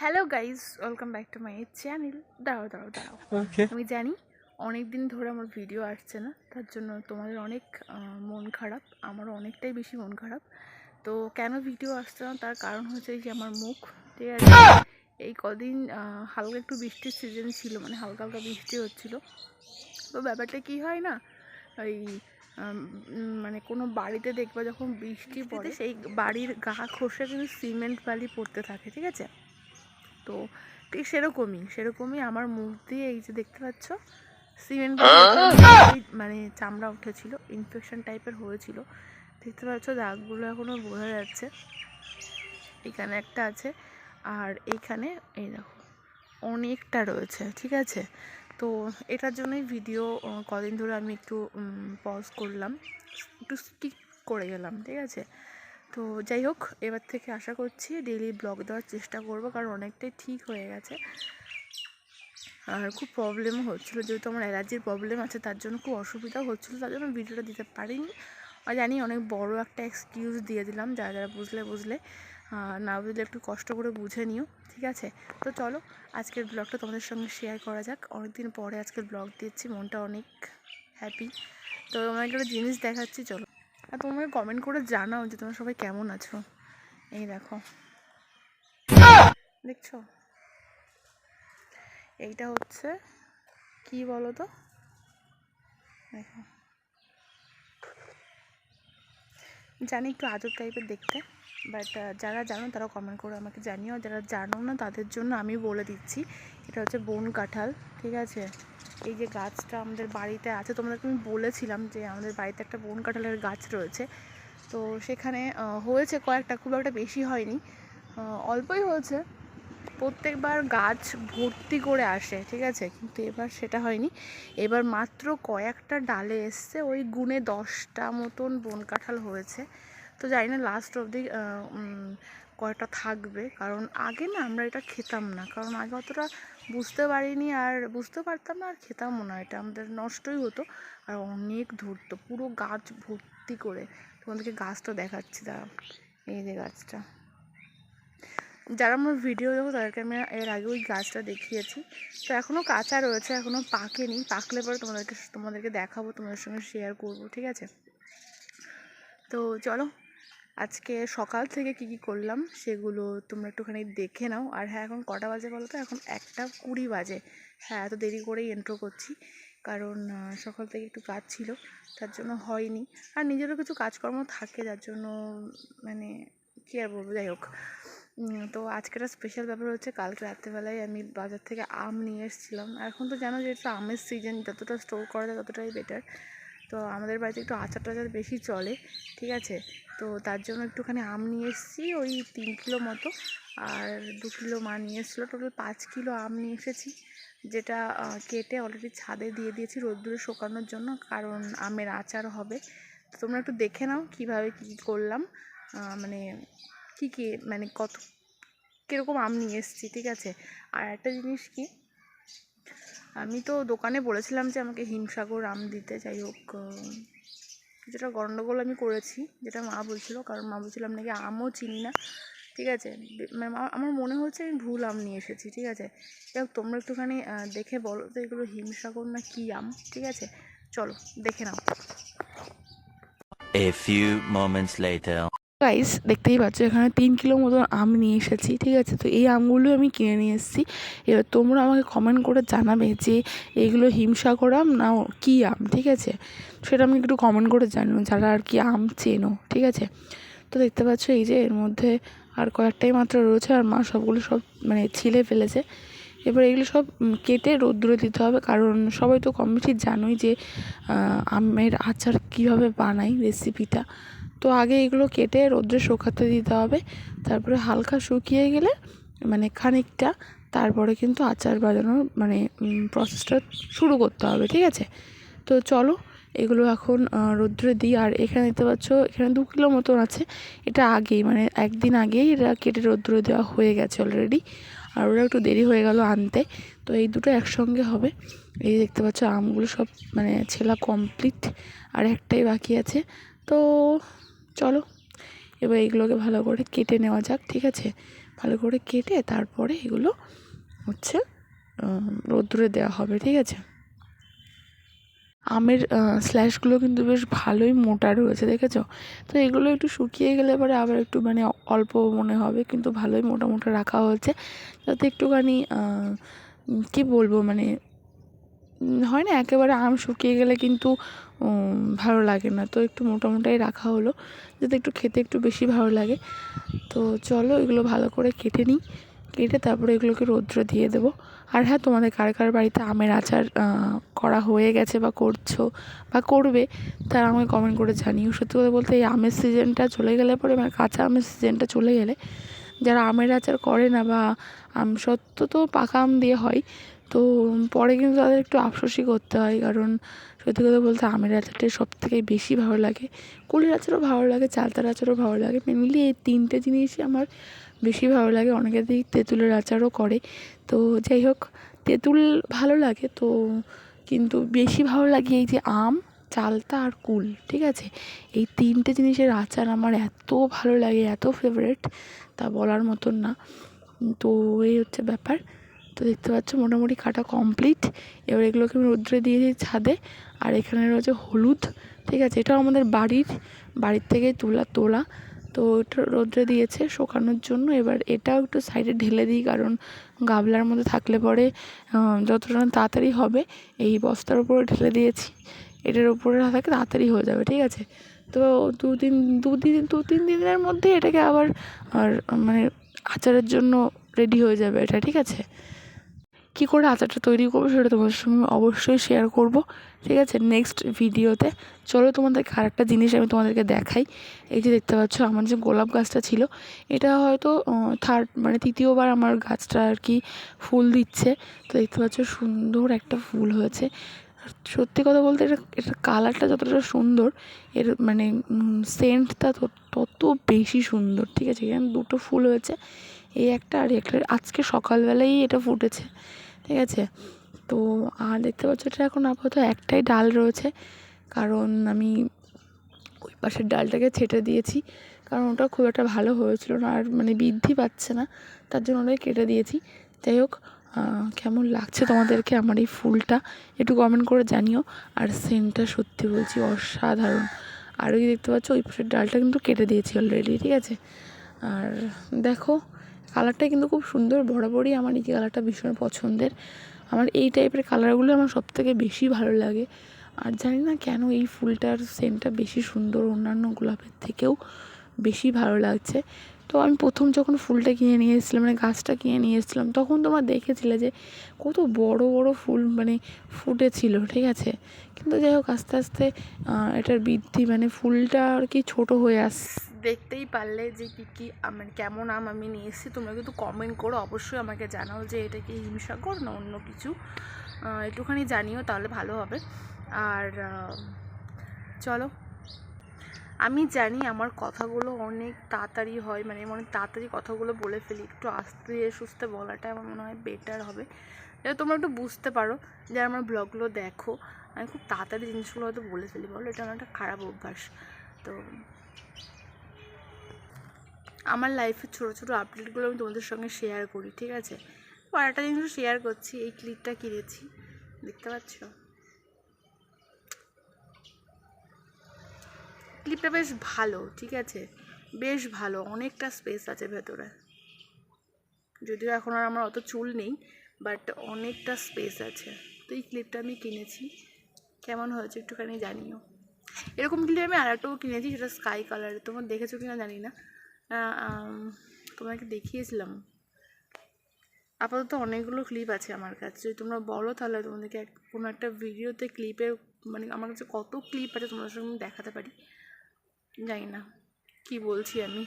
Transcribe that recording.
Hello guys, welcome back to my channel. দাঁড়াও ওকে। আমি জানি অনেক দিন ধরে আমার ভিডিও আসছে না, তার জন্য তোমাদের অনেক মন খারাপ, আমারও অনেকটাই বেশি মন খারাপ। তো কেন ভিডিও আসছে না তার কারণ হচ্ছে এই যে আমার মুখ, ঠিক আছে। এই কদিন হালকা একটু বৃষ্টির সিজন ছিল, মানে হালকা হালকা বৃষ্টি হচ্ছিলো। তো ব্যাপারটা কি হয় না, ওই মানে কোনো বাড়িতে দেখবা যখন বৃষ্টি পড়ে সেই বাড়ির গা খসে কিন্তু সিমেন্ট বালি পড়তে থাকে, ঠিক আছে। তো ঠিক সেরকমই আমার মুখ দিয়ে এই যে দেখতে পাচ্ছ সিমেন্ট মানে চামড়া উঠেছিল, ইনফেকশন টাইপের হয়েছিল। দেখতে পাচ্ছ দাগগুলো এখনও বোঝা যাচ্ছে, এখানে একটা আছে আর এইখানে এই দেখো অনেকটা রয়েছে, ঠিক আছে। তো এটার জন্যই ভিডিও কদিন ধরে আমি একটু পজ করলাম, একটু স্কিপ করে গেলাম, ঠিক আছে। তো যাই হোক, এবার থেকে আশা করছি ডেইলি ব্লগ দেওয়ার চেষ্টা করব, কারণ অনেকটাই ঠিক হয়ে গেছে। আর খুব প্রবলেমও হচ্ছিলো, যেহেতু আমার অ্যালার্জির প্রবলেম আছে তার জন্য খুব অসুবিধাও হচ্ছিলো, তার জন্য ভিডিওটা দিতে পারিনি। আর জানি অনেক বড় একটা এক্সকিউজ দিয়ে দিলাম, যারা যারা বুঝলে না বুঝলে একটু কষ্ট করে বুঝে নিও, ঠিক আছে। তো চলো আজকের ব্লগটা তোমাদের সঙ্গে শেয়ার করা যাক। অনেকদিন পরে আজকের ব্লগ দিচ্ছি, মনটা অনেক হ্যাপি। তো আমার একটা জিনিস দেখাচ্ছি, চলো। আর তোমরা কমেন্ট করে জানাও যে তোমরা সবাই কেমন আছো। এই দেখো, দেখছো, এইটা হচ্ছে কি বলো তো, দেখো, জানি একটু আজব টাইপের দেখতে, বাট যারা জানো তারা কমেন্ট করে আমাকে জানিও, যারা জানো না তাদের জন্য আমি বলে দিচ্ছি। এটা হচ্ছে বন কাঁঠাল, ঠিক আছে। এই যে গাছটা আমাদের বাড়িতে আছে, তোমাদেরকে আমি বলেছিলাম যে আমাদের বাড়িতে একটা বন কাঁঠালের গাছ রয়েছে। তো সেখানে হয়েছে কয়েকটা, খুব একটা বেশি হয়নি, অল্পই হয়েছে। প্রত্যেকবার গাছ ভর্তি করে আসে, ঠিক আছে, কিন্তু এবার সেটা হয়নি। এবার মাত্র কয়েকটা ডালে এসছে, ওই গুণে 10টা মতন বন কাঁঠাল হয়েছে। তো জানি না লাস্ট অবধি কয়টা থাকবে, কারণ আগে না আমরা এটা খেতাম না, কারণ আগে অতটা বুঝতে পারিনি, আর বুঝতে পারতাম না, আর খেতামও না, এটা আমাদের নষ্টই হতো। আর অনেক ধরতো, পুরো গাছ ভর্তি করে। তোমাদেরকে গাছটা দেখাচ্ছি, দাঁড়াও, এই যে গাছটা, যারা আমার ভিডিও দেখো তাদেরকে আমি এর আগে ওই গাছটা দেখিয়েছি। তো এখনও কাঁচা রয়েছে, এখনও পাকেনি, পাকলে পরে তোমাদেরকে দেখাবো, তোমাদের সঙ্গে শেয়ার করবো, ঠিক আছে। তো চলো আজকে সকাল থেকে কি করলাম সেগুলো তোমরা একটুখানি দেখে নাও। আর হ্যাঁ, এখন কটা বাজে বলো তো, এখন 1:20 বাজে। হ্যাঁ, এত দেরি করেই ইন্ট্রো করছি, কারণ সকাল থেকে একটু কাজ ছিল, তার জন্য হয়নি। আর নিজেরও কিছু কাজকর্ম থাকে, যার জন্য মানে কী আর বলবো, যাই হোক। তো আজকে একটা স্পেশাল ব্যাপার হচ্ছে, কালকে রাত্রেবেলায় আমি বাজার থেকে আম নিয়ে এসেছিলাম। এখন তো জানো যে এটা আমের সিজন, যতটা স্টোর করা যায় ততটাই বেটার। তো আমাদের বাড়িতে একটু আচার টাচার বেশি চলে, ঠিক আছে। তো তার জন্য একটুখানি আম নিয়ে এসেছি, ওই 3 কিলো মতো, আর 2 কিলো মা নিয়ে এসেছিলো, টোটাল 5 কিলো আম নিয়ে এসেছি, যেটা কেটে অলরেডি ছাদে দিয়ে দিয়েছি রোদ্দুরে শুকানোর জন্য, কারণ আমের আচার হবে। তো তোমরা একটু দেখে নাও কীভাবে কী করলাম, মানে কী মানে কীরকম আম নিয়ে এসেছি, ঠিক আছে। আর একটা জিনিস কি, আমি তো দোকানে বলেছিলাম যে আমাকে হিমসাগর আম দিতে, যাই হোক কিছুটা গণ্ডগোল আমি করেছি, যেটা মা বলছিল, কারণ মা বলছিলাম নাকি আমও চিনি না, ঠিক আছে। আমার মনে হচ্ছে আমি ভুল আম নিয়ে এসেছি, ঠিক আছে। যাই হোক, তোমরা একটুখানি দেখে বলো তো এগুলো হিমসাগর না কী আম, ঠিক আছে। চলো দেখে নাও। A few moments later. Guys, দেখতেই পাচ্ছ এখানে 3 কিলো মতন আম নিয়ে এসেছি, ঠিক আছে। তো এই আমগুলো আমি কিনে নিয়ে এসেছি। এবার তোমরা আমাকে কমেন্ট করে জানাবে যে এইগুলো হিমসাগর আম না কী আম, ঠিক আছে। সেটা আমি একটু কমেন্ট করে জানিও, যারা আর কি আম চেনো, ঠিক আছে। তো দেখতে পাচ্ছ এই যে এর মধ্যে আর কয়েকটাই মাত্র রয়েছে, আর মা সবগুলো মানে ছিলে ফেলেছে। এবার এগুলো সব কেটে রোদ্দুরে দিতে হবে, কারণ সবাই তো কম বেশি জানোই যে আমের আচার কীভাবে বানাই, রেসিপিটা। তো আগে এগুলো কেটে রোদ্রে শুকাতে দিতে হবে, তারপরে হালকা শুকিয়ে গেলে মানে খানিকটা, তারপরে কিন্তু আচার বানানোর মানে প্রসেসটা শুরু করতে হবে, ঠিক আছে। তো চলো এগুলো এখন রোদ্রে দিই। আর এখানে দেখতে পাচ্ছ এখানে 2 কিলো মতন আছে, এটা আগেই মানে একদিন আগেই এটা কেটে রোদ্রে দেওয়া হয়ে গেছে অলরেডি, আর ওরা একটু দেরি হয়ে গেল আনতে। তো এই দুটো একসঙ্গে হবে। এই দেখতে পাচ্ছ আমগুলো সব মানে ছেলা কমপ্লিট, আর একটাই বাকি আছে। তো চলো এবার এইগুলোকে ভালো করে কেটে নেওয়া যাক, ঠিক আছে। ভালো করে কেটে তারপরে এগুলো হচ্ছে রোদ্দুরে দেওয়া হবে, ঠিক আছে। আমের স্ল্যাশগুলো কিন্তু বেশ ভালোই মোটা রয়েছে, দেখেছো? তো এগুলো একটু শুকিয়ে গেলে পরে আবার একটু মানে অল্প মনে হবে, কিন্তু ভালোই মোটা মোটা রাখা হয়েছে, যাতে একটুখানি কী বলবো মানে হয় না একেবারে আম শুকিয়ে গেলে কিন্তু ভালো লাগে না, তো একটু মোটা মোটাই রাখা হলো যাতে একটু খেতে একটু বেশি ভালো লাগে। তো চলো এগুলো ভালো করে কেটে নিই, কেটে তারপরে এগুলোকে রৌদ্রে দিয়ে দেবো। আর হ্যাঁ, তোমাদের কার কার বাড়িতে আমের আচার করা হয়ে গেছে বা করছো বা করবে, তারা আমাকে কমেন্ট করে জানিও। সত্যি কথা বলতে এই আমের সিজনটা চলে গেলে পরে মানে কাঁচা আমের সিজনটা চলে গেলে যারা আমের আচার করে না বা আম সত্ত্ব তো পাকা আম দিয়ে হয়, তো পরে কিন্তু তাদের একটু আফসোসই করতে হয়, কারণ সত্যি কথা বলতে আমের আচারটাই সবথেকে বেশি ভালো লাগে। কুলের আচারও ভালো লাগে, চালতার আচারও ভালো লাগে, মেনলি এই তিনটে জিনিসই আমার বেশি ভালো লাগে। অনেকে দেখি তেঁতুলের আচারও করে, তো যাই হোক তেঁতুল ভালো লাগে তো, কিন্তু বেশি ভালো লাগে এই যে আম, চালতা আর কুল, ঠিক আছে। এই তিনটে জিনিসের আচার আমার এত ভালো লাগে, এত ফেভারেট, তা বলার মতন না। তো এই হচ্ছে ব্যাপার। তো দেখতে পাচ্ছ মোটামুটি কাটা কমপ্লিট। এবার এগুলোকে আমি রৌদ্রে দিয়ে দিই ছাদে। আর এখানে রয়েছে হলুদ, ঠিক আছে, এটাও আমাদের বাড়ির থেকে তোলা। তো এটা রৌদ্রে দিয়েছে শুকানোর জন্য। এবার এটাও একটু সাইডে ঢেলে দিই, কারণ গামলার মধ্যে থাকলে পরে যতটা না তাড়াতাড়ি হবে, এই বস্তার উপরে ঢেলে দিয়েছি, এটার উপরে না থাকে তাড়াতাড়ি হয়ে যাবে, ঠিক আছে। তো দু তিন দিনের মধ্যে এটাকে আবার আর মানে আচারের জন্য রেডি হয়ে যাবে এটা, ঠিক আছে। কী করে আচারটা তৈরি করবো সেটা তোমাদের সঙ্গে অবশ্যই শেয়ার করব, ঠিক আছে, নেক্সট ভিডিওতে। চলো তোমাদেরকে আরেকটা জিনিস আমি তোমাদেরকে দেখাই। এই যে দেখতে পাচ্ছ আমার যে গোলাপ গাছটা ছিল, এটা হয়তো তৃতীয়বার আমার গাছটা আর কি ফুল দিচ্ছে। তো দেখতে পাচ্ছ সুন্দর একটা ফুল হয়েছে। সত্যি কথা বলতে এটার কালারটা যতটা সুন্দর, এর মানে সেন্টটা তত বেশি সুন্দর, ঠিক আছে। এখানে দুটো ফুল হয়েছে, এই একটা আর একটা, আজকে সকালবেলাই এটা ফুটেছে, ঠিক আছে। তো আর দেখতে পাচ্ছ এটা এখন আপাতত একটাই ডাল রয়েছে, কারণ আমি ওই পাশের ডালটাকে ছেঁটে দিয়েছি, কারণ ওটা খুব একটা ভালো হয়েছিল না, আর মানে বৃদ্ধি পাচ্ছে না, তার জন্য ওটাকে কেটে দিয়েছি। যাই হোক, কেমন লাগছে তোমাদেরকে আমার এই ফুলটা একটু কমেন্ট করে জানিও। আর সেন্টটা সত্যি বলছি অসাধারণ। আর ওই দেখতে পাচ্ছ ওই পাশের ডালটা কিন্তু কেটে দিয়েছি অলরেডি, ঠিক আছে। আর দেখো কালারটা কিন্তু খুব সুন্দর, বরাবরই আমার এই কালারটা ভীষণ পছন্দের। আমার এই টাইপের কালারগুলো আমার সবথেকে বেশি ভালো লাগে। আর জানি না কেন এই ফুলটার সেন্টটা বেশি সুন্দর, অন্যান্য গোলাপের থেকেও বেশি ভালো লাগছে। তো আমি প্রথম যখন ফুলটা কিনে নিয়ে এসেছিলাম, মানে গাছটা কিনে নিয়ে এসেছিলাম, তখন তোমরা দেখেছিলে যে কত বড় বড় ফুল মানে ফুটেছিল, ঠিক আছে। কিন্তু যাই হোক আস্তে আস্তে এটার বৃদ্ধি মানে ফুলটা আর কি ছোটো হয়ে দেখতেই পারলে যে কী মানে কেমন আম আমি নিয়ে এসেছি। তোমরা কিন্তু কমেন্ট করো, অবশ্যই আমাকে জানাও যে এটা কি হিমসাগর না অন্য কিছু, একটুখানি জানিও, তাহলে ভালো হবে। আর চলো, আমি জানি আমার কথাগুলো অনেক তাড়াতাড়ি হয়, মানে অনেক তাড়াতাড়ি কথাগুলো বলে ফেলি, একটু আস্তে সুস্তে বলাটা আমার মনে হয় বেটার হবে, যাতে তোমরা একটু বুঝতে পারো। যারা আমার ব্লগগুলো দেখো, আমি খুব তাড়াতাড়ি জিনিসগুলো হয়তো বলে ফেলি, বলো এটা আমার একটা খারাপ অভ্যাস। তো আমার লাইফের ছোটো ছোটো আপডেটগুলো আমি তোমাদের সঙ্গে শেয়ার করি, ঠিক আছে। আর একটা জিনিস শেয়ার করছি, এই ক্লিপটা কিনেছি, দেখতে পাচ্ছ ক্লিপটা বেশ ভালো, ঠিক আছে, বেশ ভালো, অনেকটা স্পেস আছে ভেতরে, যদিও এখন আর আমার অত চুল নেই, বাট অনেকটা স্পেস আছে। তো এই ক্লিপটা আমি কিনেছি, কেমন হয়েছে একটুখানি জানিও। এরকম ক্লিপ আমি আরেকটাও কিনেছি, সেটা স্কাই কালারের, তোমরা দেখেছো কিনা জানি না, তোমাকে দেখিয়েছিলাম। আপাতত অনেকগুলো ক্লিপ আছে আমার কাছে, যদি তোমরা বলো তাহলে তোমাদেরকে কোনো একটা ভিডিওতে ক্লিপের মানে আমার কাছে কত ক্লিপ আছে তোমাদের সঙ্গে দেখাতে পারি, জানি না কি বলছি আমি।